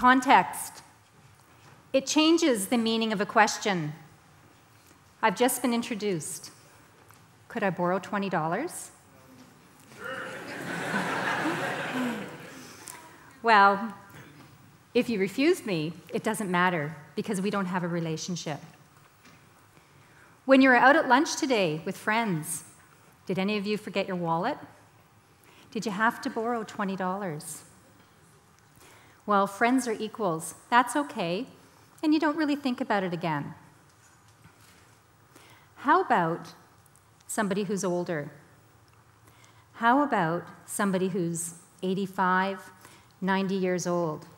Context. It changes the meaning of a question. I've just been introduced. Could I borrow $20? Well, if you refuse me, it doesn't matter because we don't have a relationship. When you were out at lunch today with friends, did any of you forget your wallet? Did you have to borrow $20? Well, friends are equals. That's okay, and you don't really think about it again. How about somebody who's older? How about somebody who's 85, 90 years old?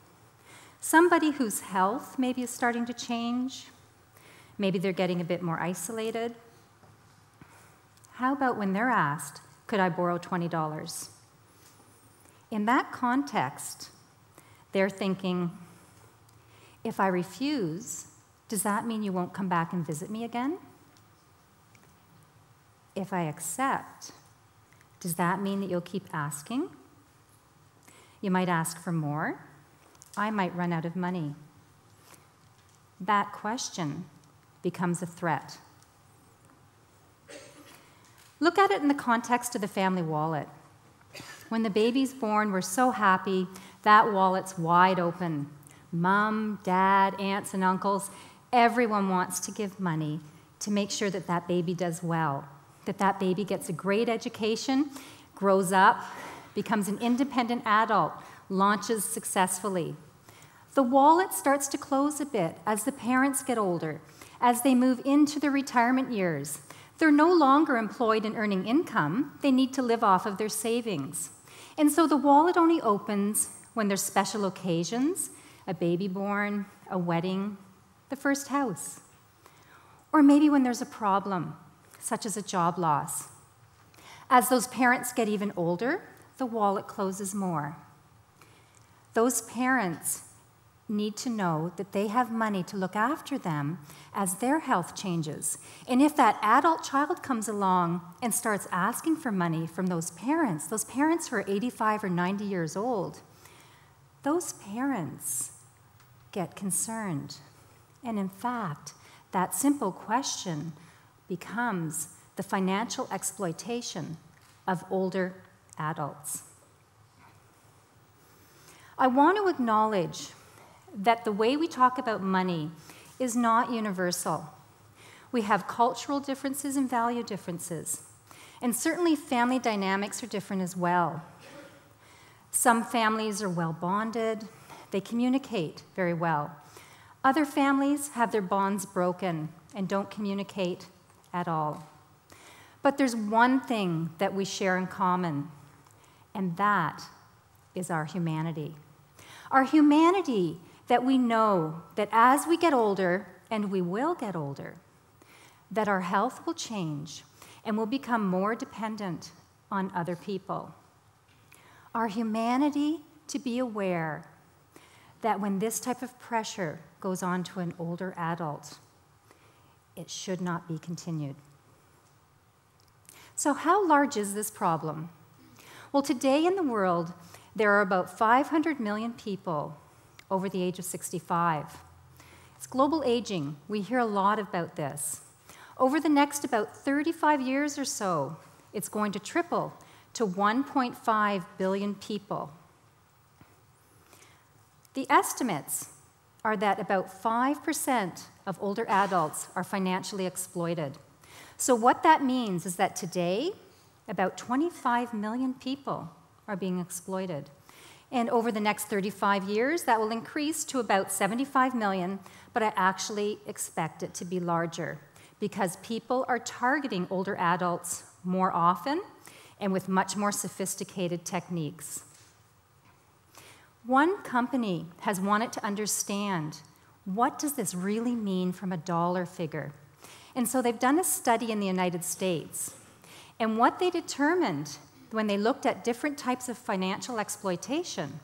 Somebody whose health maybe is starting to change. Maybe they're getting a bit more isolated. How about when they're asked, could I borrow $20? In that context, they're thinking, if I refuse, does that mean you won't come back and visit me again? If I accept, does that mean that you'll keep asking? You might ask for more. I might run out of money. That question becomes a threat. Look at it in the context of the family wallet. When the baby's born, we're so happy. That wallet's wide open. Mom, dad, aunts, and uncles, everyone wants to give money to make sure that that baby does well, that that baby gets a great education, grows up, becomes an independent adult, launches successfully. The wallet starts to close a bit as the parents get older, as they move into their retirement years. They're no longer employed and earning income. They need to live off of their savings. And so the wallet only opens when there's special occasions, a baby born, a wedding, the first house. Or maybe when there's a problem, such as a job loss. As those parents get even older, the wallet closes more. Those parents need to know that they have money to look after them as their health changes. And if that adult child comes along and starts asking for money from those parents who are 85 or 90 years old, those parents get concerned. And in fact, that simple question becomes the financial exploitation of older adults. I want to acknowledge that the way we talk about money is not universal. We have cultural differences and value differences. And certainly family dynamics are different as well. Some families are well bonded. They communicate very well. Other families have their bonds broken and don't communicate at all. But there's one thing that we share in common, and that is our humanity. Our humanity that we know that as we get older, and we will get older, that our health will change and we'll become more dependent on other people. Our humanity to be aware that when this type of pressure goes on to an older adult, it should not be continued. So how large is this problem? Well, today in the world, there are about 500 million people over the age of 65. It's global aging. We hear a lot about this. Over the next about 35 years or so, it's going to triple to 1.5 billion people. The estimates are that about 5% of older adults are financially exploited. So what that means is that today, about 25 million people are being exploited. And over the next 35 years, that will increase to about 75 million, but I actually expect it to be larger because people are targeting older adults more often and with much more sophisticated techniques. One company has wanted to understand, what does this really mean from a dollar figure? And so they've done a study in the United States. And what they determined when they looked at different types of financial exploitation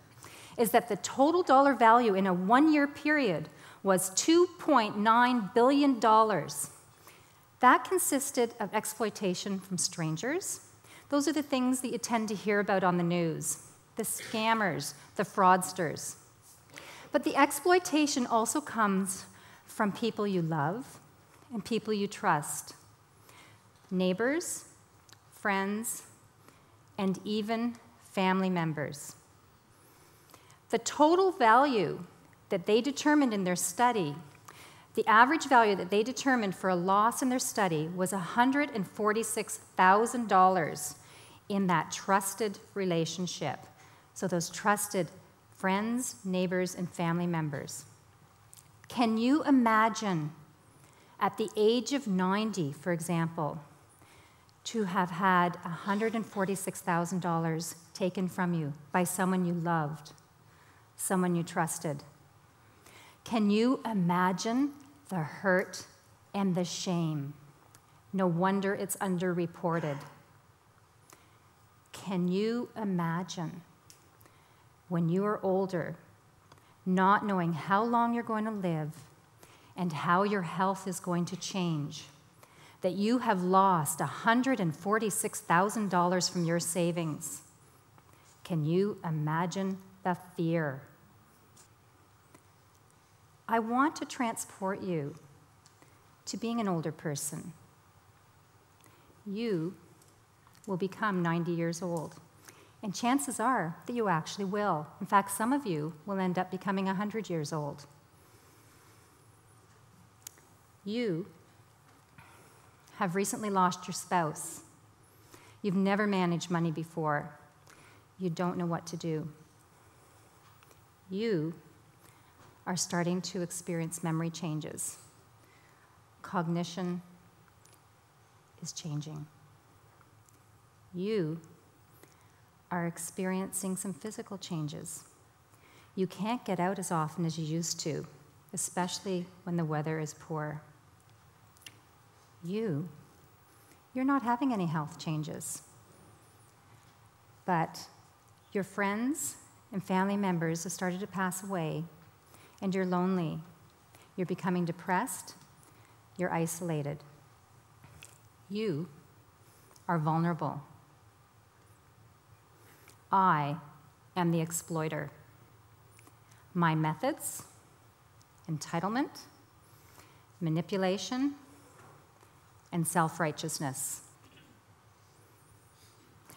is that the total dollar value in a one-year period was $2.9 billion. That consisted of exploitation from strangers. Those are the things that you tend to hear about on the news, the scammers, the fraudsters. But the exploitation also comes from people you love and people you trust, neighbors, friends, and even family members. The total value that they determined in their study, the average value that they determined for a loss in their study was $146,000 in that trusted relationship. So those trusted friends, neighbors, and family members. Can you imagine at the age of 90, for example, to have had $146,000 taken from you by someone you loved, someone you trusted? Can you imagine the hurt and the shame? No wonder it's underreported. Can you imagine when you are older, not knowing how long you're going to live and how your health is going to change, that you have lost $146,000 from your savings? Can you imagine the fear? I want to transport you to being an older person. You will become 90 years old, and chances are that you actually will. In fact, some of you will end up becoming 100 years old. You have recently lost your spouse. You've never managed money before. You don't know what to do. You are starting to experience memory changes. Cognition is changing. You are experiencing some physical changes. You can't get out as often as you used to, especially when the weather is poor. You're not having any health changes. But your friends and family members have started to pass away, and you're lonely. You're becoming depressed. You're isolated. You are vulnerable. I am the exploiter. My methods, entitlement, manipulation, and self-righteousness.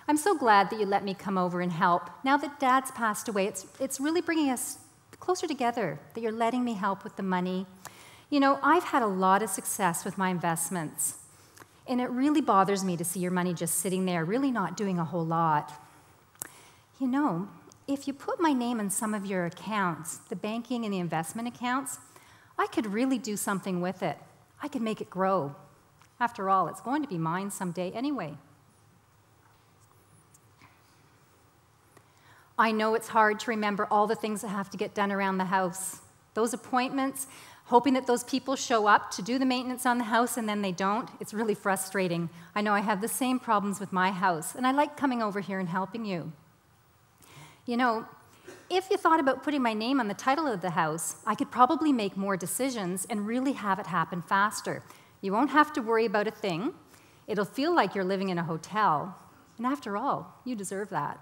I'm so glad that you let me come over and help. Now that Dad's passed away, it's really bringing us closer together, that you're letting me help with the money. You know, I've had a lot of success with my investments, and it really bothers me to see your money just sitting there, really not doing a whole lot. You know, if you put my name in some of your accounts, the banking and the investment accounts, I could really do something with it. I could make it grow. After all, it's going to be mine someday anyway. I know it's hard to remember all the things that have to get done around the house. Those appointments, hoping that those people show up to do the maintenance on the house and then they don't, it's really frustrating. I know I have the same problems with my house, and I like coming over here and helping you. You know, if you thought about putting my name on the title of the house, I could probably make more decisions and really have it happen faster. You won't have to worry about a thing. It'll feel like you're living in a hotel. And after all, you deserve that.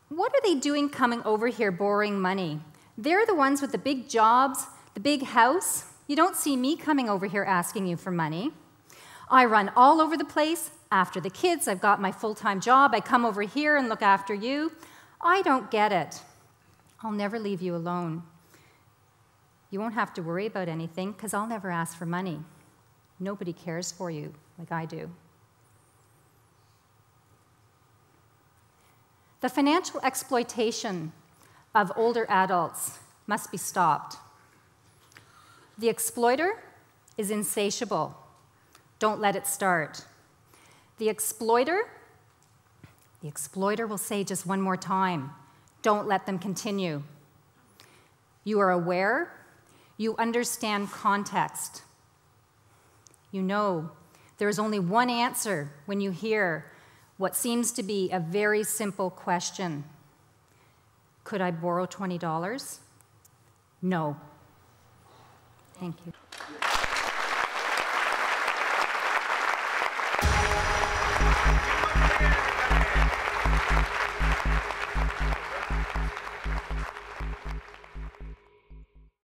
What are they doing coming over here borrowing money? They're the ones with the big jobs, the big house. You don't see me coming over here asking you for money. I run all over the place. After the kids, I've got my full-time job. I come over here and look after you. I don't get it. I'll never leave you alone. You won't have to worry about anything because I'll never ask for money. Nobody cares for you like I do. The financial exploitation of older adults must be stopped. The exploiter is insatiable. Don't let it start. The exploiter will say just one more time, don't let them continue. You are aware, you understand context. You know there is only one answer when you hear what seems to be a very simple question. Could I borrow $20? No. Thank you.